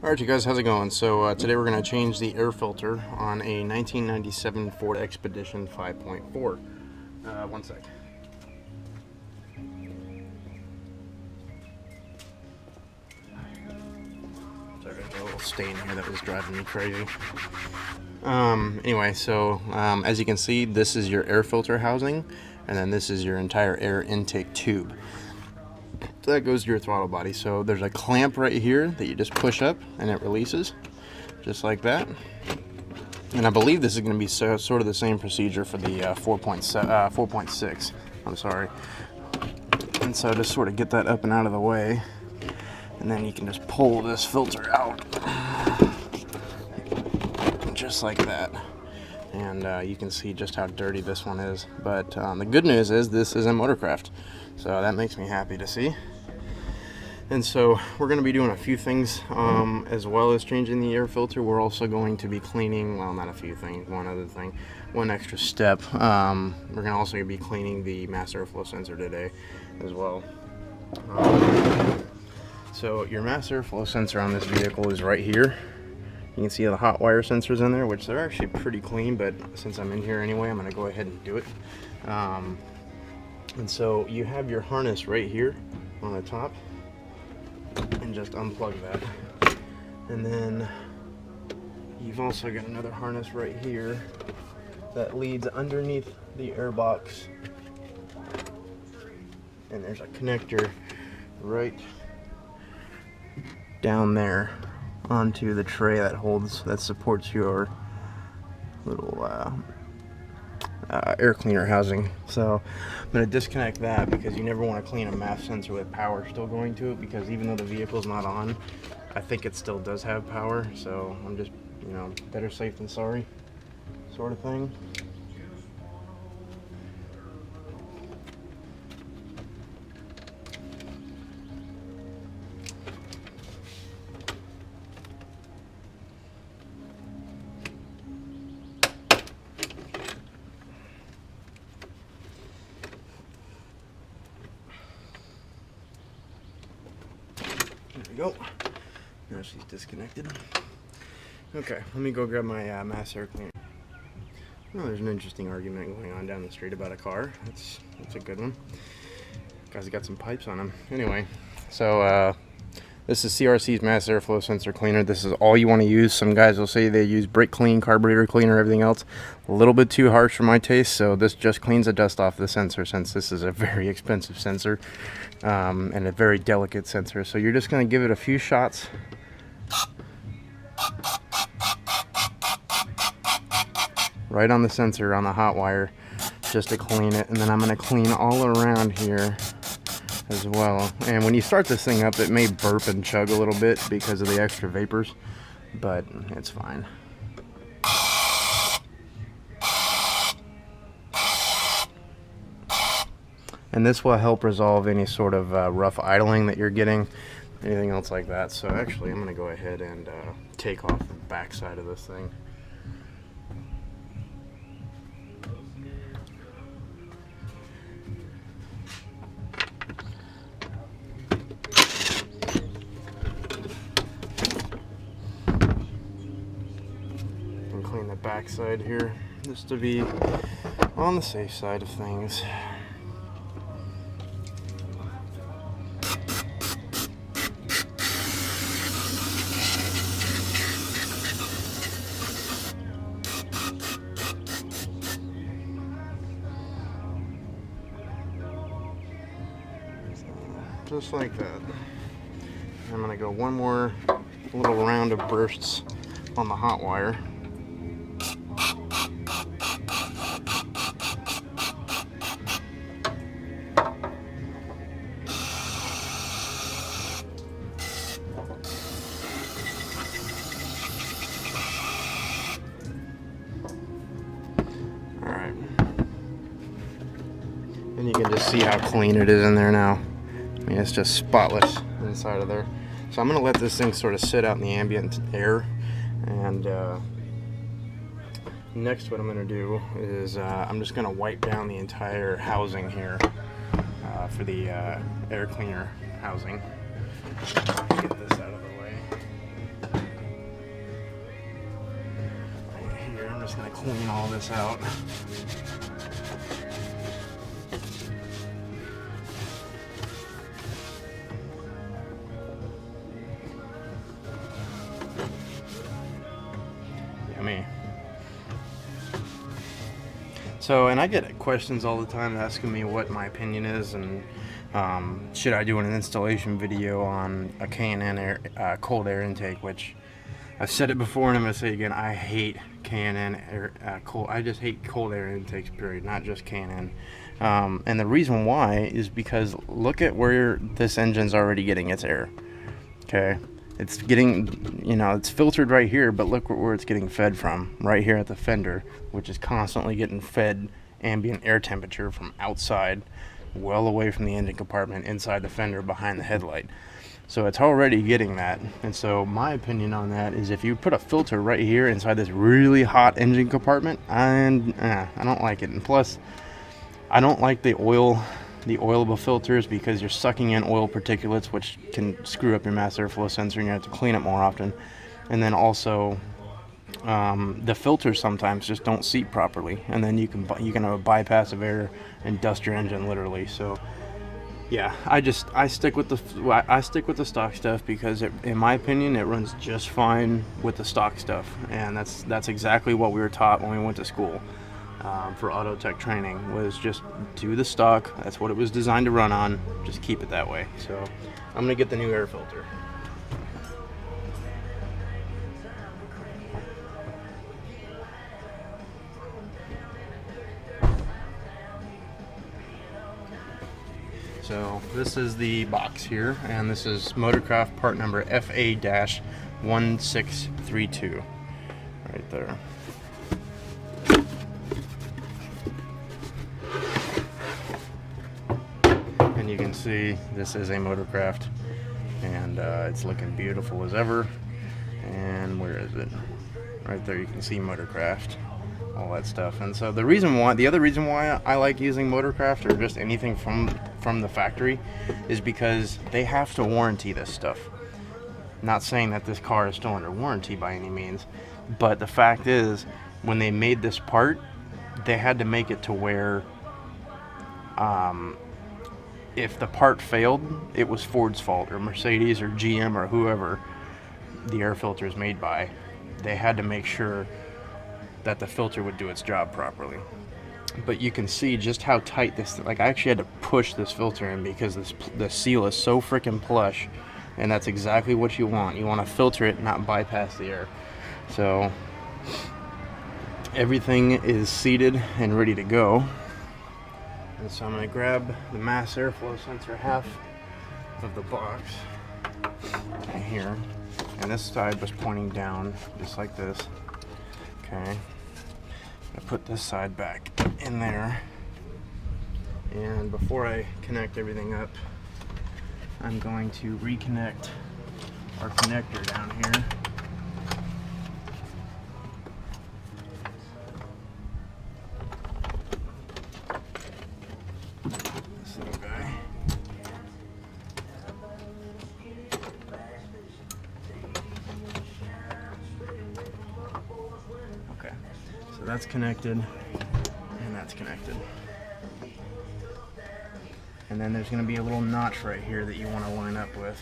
Alright, you guys, how's it going? So today we're going to change the air filter on a 1997 Ford Expedition 5.4. One sec. Sorry, there's a little stain here that was driving me crazy. Anyway, so as you can see, this is your air filter housing, and then this is your entire air intake tube. So that goes to your throttle body. So there's a clamp right here that you just push up and it releases just like that. And I believe this is going to be sort of the same procedure for the 4.6. I'm sorry. And so just sort of get that up and out of the way, and then you can just pull this filter out just like that. And you can see just how dirty this one is. But the good news is this is a Motorcraft, so that makes me happy to see. And so we're going to be doing a few things as well as changing the air filter. We're also going to be cleaning, well, not a few things, one extra step. We're going to also be cleaning the mass airflow sensor today as well. So your mass airflow sensor on this vehicle is right here. You can see the hot wire sensors in there, which they're actually pretty clean, but since I'm in here anyway, I'm going to go ahead and do it. And so you have your harness right here on the top, and just unplug that. And then you've also got another harness right here that leads underneath the air box, and there's a connector right down there onto the tray that supports your little air cleaner housing. So I'm going to disconnect that because you never want to clean a mass sensor with power still going to it, because even though the vehicle's not on, I think it still does have power. So I'm just, better safe than sorry sort of thing. There we go. Now she's disconnected. Okay, let me go grab my mass air cleaner. Oh, there's an interesting argument going on down the street about a car. That's a good one. Guy's got some pipes on him. Anyway, so this is CRC's mass airflow sensor cleaner. This is all you want to use. Some guys will say they use brake clean, carburetor cleaner, everything else. A little bit too harsh for my taste, so this just cleans the dust off the sensor, since this is a very expensive sensor and a very delicate sensor. So you're just going to give it a few shots. Right on the sensor, on the hot wire, just to clean it. And then I'm going to clean all around here as well. And when you start this thing up, it may burp and chug a little bit because of the extra vapors, but it's fine. And this will help resolve any sort of rough idling that you're getting, anything else like that. So actually, I'm going to go ahead and take off the back side of this thing. Clean the back side here just to be on the safe side of things. Just like that. I'm going to go one more little round of bursts on the hot wire. Alright. And you can just see how clean it is in there now. I mean, it's just spotless inside of there. So I'm going to let this thing sort of sit out in the ambient air. And next what I'm going to do is I'm just going to wipe down the entire housing here for the air cleaner housing. Get this out of the way. just gonna clean all this out. Yummy. So, and I get questions all the time asking me what my opinion is, and should I do an installation video on a K&N cold air intake, which I've said it before and I'm going to say it again. I hate K&N cold. I just hate cold air intakes, period, not just K&N. And the reason why is because look at where this engine's already getting its air. Okay, it's getting, you know, it's filtered right here, but look where it's getting fed from, right here at the fender, which is constantly getting fed ambient air temperature from outside, well away from the engine compartment, inside the fender, behind the headlight. So it's already getting that. And so my opinion on that is if you put a filter right here inside this really hot engine compartment, I don't like it. And plus, I don't like the oilable filters, because you're sucking in oil particulates, which can screw up your mass airflow sensor, and you have to clean it more often. And then also the filters sometimes just don't seat properly, and then you can have a bypass of air and dust your engine literally. So yeah, I stick with the stock stuff, because in my opinion it runs just fine with the stock stuff, and that's exactly what we were taught when we went to school for auto tech training, was just do the stock. That's what it was designed to run on. Just keep it that way. So I'm gonna get the new air filter. So this is the box here, and this is Motorcraft part number FA-1632 right there. And you can see this is a Motorcraft, and it's looking beautiful as ever. And where is it? Right there, you can see Motorcraft, all that stuff. And so the other reason why I like using Motorcraft, or just anything from the factory, is because they have to warranty this stuff. Not saying that this car is still under warranty by any means, but the fact is, when they made this part, they had to make it to where if the part failed, it was Ford's fault, or Mercedes, or GM, or whoever the air filter is made by. They had to make sure that the filter would do its job properly. But you can see just how tight this, like, I actually had to push this filter in, because the seal is so freaking plush, and that's exactly what you want. You want to filter it, not bypass the air. So everything is seated and ready to go. And so I'm going to grab the mass airflow sensor half of the box right here, and this side was pointing down just like this. Okay, I put this side back in there, and before I connect everything up, I'm going to reconnect our connector down here. This little guy. Okay, so that's connected, and that's connected. And then there's going to be a little notch right here that you want to line up with.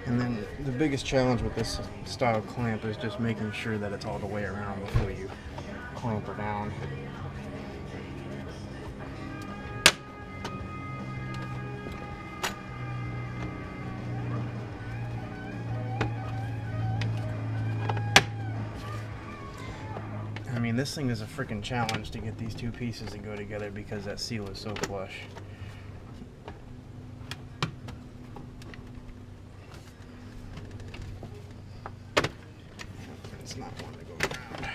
And then the biggest challenge with this style clamp is just making sure that it's all the way around before you clamp her down. I mean, this thing is a freaking challenge to get these two pieces to go together, because that seal is so flush. It's not one to go around.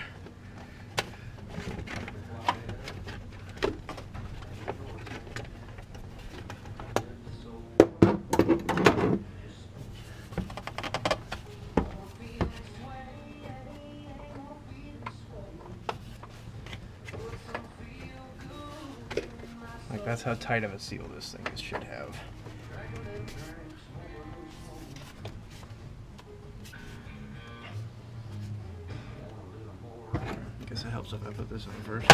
That's how tight of a seal this thing should have. I guess it helps if I put this on first.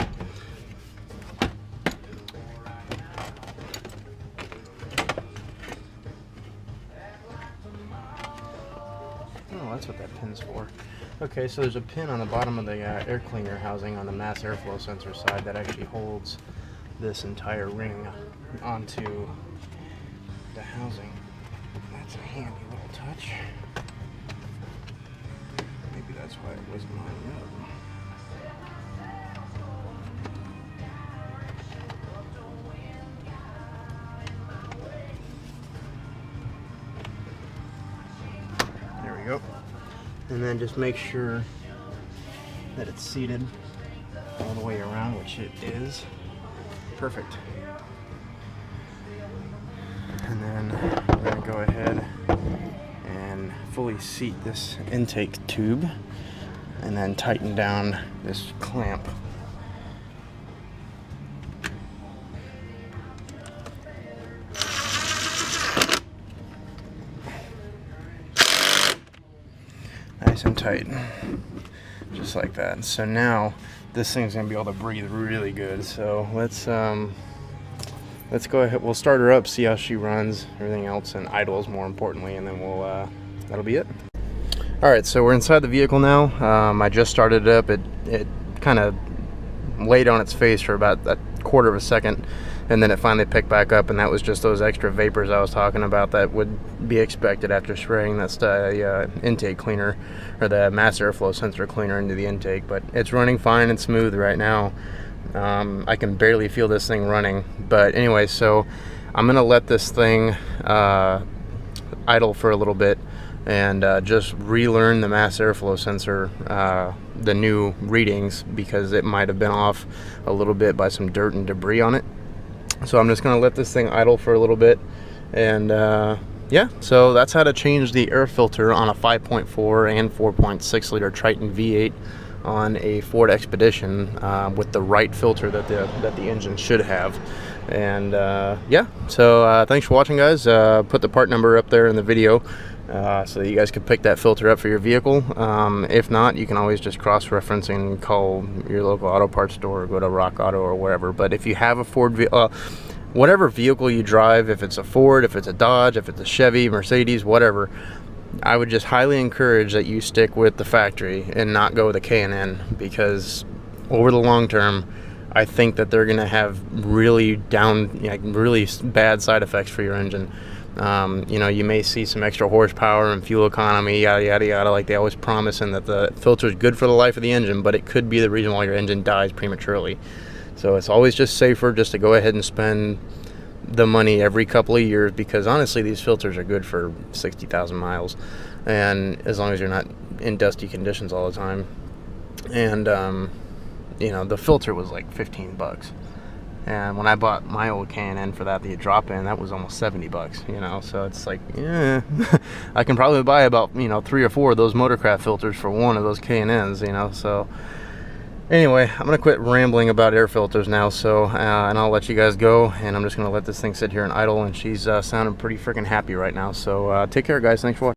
Oh, that's what that pin's for. Okay, so there's a pin on the bottom of the air cleaner housing on the mass airflow sensor side that actually holds this entire ring onto the housing. That's a handy little touch. Maybe that's why it wasn't lining up. There we go. And then just make sure that it's seated all the way around, which it is. Perfect. And then we're going to go ahead and fully seat this intake tube and then tighten down this clamp. Nice and tight, just like that. So now this thing's gonna be able to breathe really good. So let's go ahead. We'll start her up, see how she runs, everything else, and idles more importantly, and then we'll that'll be it. All right, so we're inside the vehicle now. I just started it up. It kind of laid on its face for about a quarter of a second, and then it finally picked back up, and that was just those extra vapors I was talking about that would be expected after spraying that intake cleaner, or the mass airflow sensor cleaner, into the intake. But it's running fine and smooth right now. I can barely feel this thing running. But anyway, so I'm gonna let this thing idle for a little bit and just relearn the mass airflow sensor, the new readings, because it might have been off a little bit by some dirt and debris on it. So I'm just going to let this thing idle for a little bit, and yeah, so that's how to change the air filter on a 5.4 and 4.6 liter Triton V8 on a Ford Expedition with the right filter that the engine should have. And yeah, so thanks for watching, guys. Put the part number up there in the video so that you guys can pick that filter up for your vehicle. If not, you can always just cross-reference and call your local auto parts store or go to Rock Auto or wherever. But if you have a Ford, whatever vehicle you drive, if it's a Ford, if it's a Dodge, if it's a Chevy, Mercedes, whatever, I would just highly encourage that you stick with the factory and not go with a K&N, because over the long term, I think that they're going to have really bad side effects for your engine. You know, you may see some extra horsepower and fuel economy, yada yada yada, like they always promise, and that the filter is good for the life of the engine, but it could be the reason why your engine dies prematurely. So it's always just safer just to go ahead and spend the money every couple of years, because honestly these filters are good for 60,000 miles, and as long as you're not in dusty conditions all the time. And you know, the filter was like 15 bucks. And when I bought my old K&N for that, the drop-in, that was almost 70 bucks, you know, so it's like, yeah, I can probably buy about, you know, 3 or 4 of those Motorcraft filters for one of those K&Ns, you know. So anyway, I'm going to quit rambling about air filters now, so, and I'll let you guys go, and I'm just going to let this thing sit here and idle, and she's sounding pretty freaking happy right now. So take care, guys. Thanks for watching.